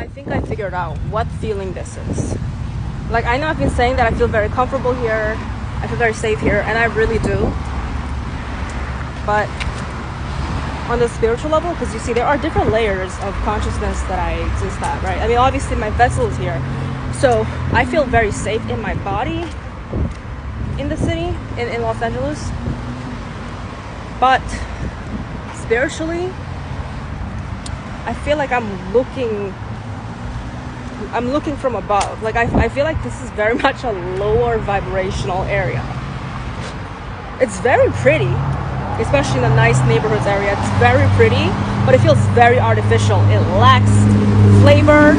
I think I figured out what feeling this is. Like, I know I've been saying that I feel very comfortable here, I feel very safe here, and I really do. But on the spiritual level, because you see, there are different layers of consciousness that I exist at, right? I mean, obviously my vessel is here, so I feel very safe in my body in the city, in Los Angeles. But spiritually, I feel like I'm looking from above. Like, I feel like this is very much a lower vibrational area. It's very pretty, especially in a nice neighborhoods area. It's very pretty, but it feels very artificial. It lacks flavor,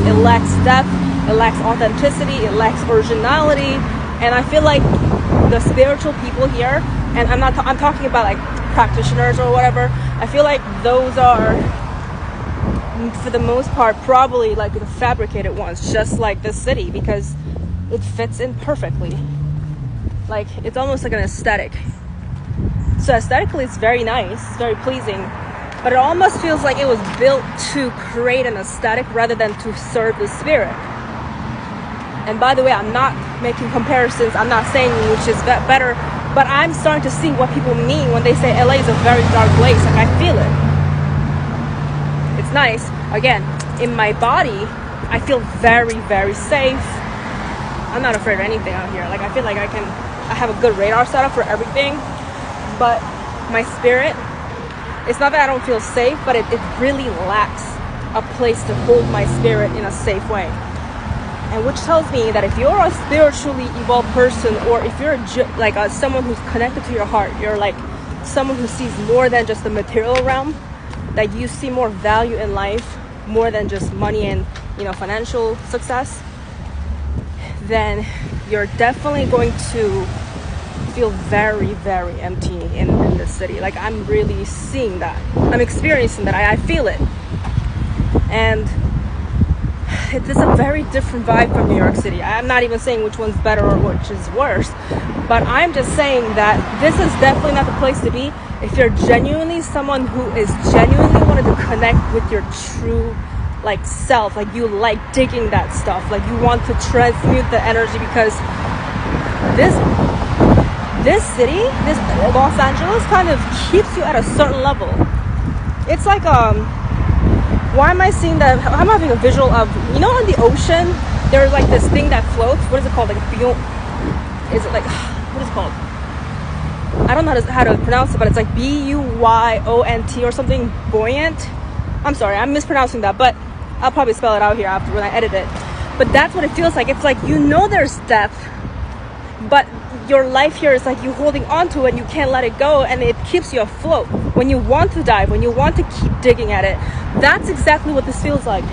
it lacks depth, it lacks authenticity, it lacks originality. And I feel like the spiritual people here, and I'm talking about like practitioners or whatever, I feel like those are, for the most part, probably like the fabricated ones, just like the city, because it fits in perfectly. Like, it's almost like an aesthetic. So aesthetically, it's very nice, it's very pleasing, but it almost feels like it was built to create an aesthetic rather than to serve the spirit. And by the way, I'm not making comparisons, I'm not saying which is better, but I'm starting to see what people mean when they say LA is a very dark place. Like, I feel it. It's nice. Again, in my body, I feel very, very safe. I'm not afraid of anything out here. Like, I feel like I have a good radar setup for everything. But my spirit, it's not that I don't feel safe, but it really lacks a place to hold my spirit in a safe way. And which tells me that if you're a spiritually evolved person, or if you're someone who's connected to your heart, you're like someone who sees more than just the material realm, that you see more value in life, more than just money and, financial success, then you're definitely going to feel very, very empty in this city. Like, I'm really seeing that. I'm experiencing that. I feel it. And it's a very different vibe from New York City. I'm not even saying which one's better or which is worse, but I'm just saying that this is definitely not the place to be if you're genuinely someone who is genuinely wanted to connect with your true self. Like, you like digging that stuff, like you want to transmute the energy, because this city, this Los Angeles, kind of keeps you at a certain level. It's like why am I seeing that? I'm having a visual of, on the ocean, there's like this thing that floats. What is it called? Like, is it like, what is it called? I don't know how to pronounce it, but it's like Buyont or something, buoyant. I'm sorry, I'm mispronouncing that, but I'll probably spell it out here after when I edit it. But that's what it feels like. It's like, there's depth, but your life here is like you holding on to it and you can't let it go, and it keeps you afloat when you want to dive, when you want to keep digging at it. That's exactly what this feels like.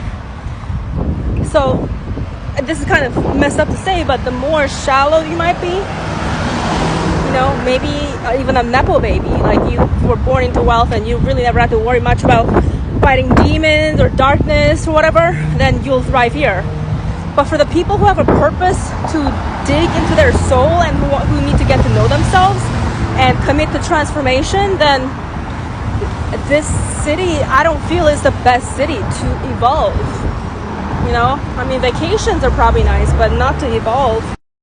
So this is kind of messed up to say, but the more shallow you might be, maybe even a Nepo baby, like you were born into wealth and you really never had to worry much about fighting demons or darkness or whatever, then you'll thrive here. But for the people who have a purpose to dig into their soul and who need to get to know themselves and commit to transformation, then this city, I don't feel, is the best city to evolve. I mean, vacations are probably nice, but not to evolve.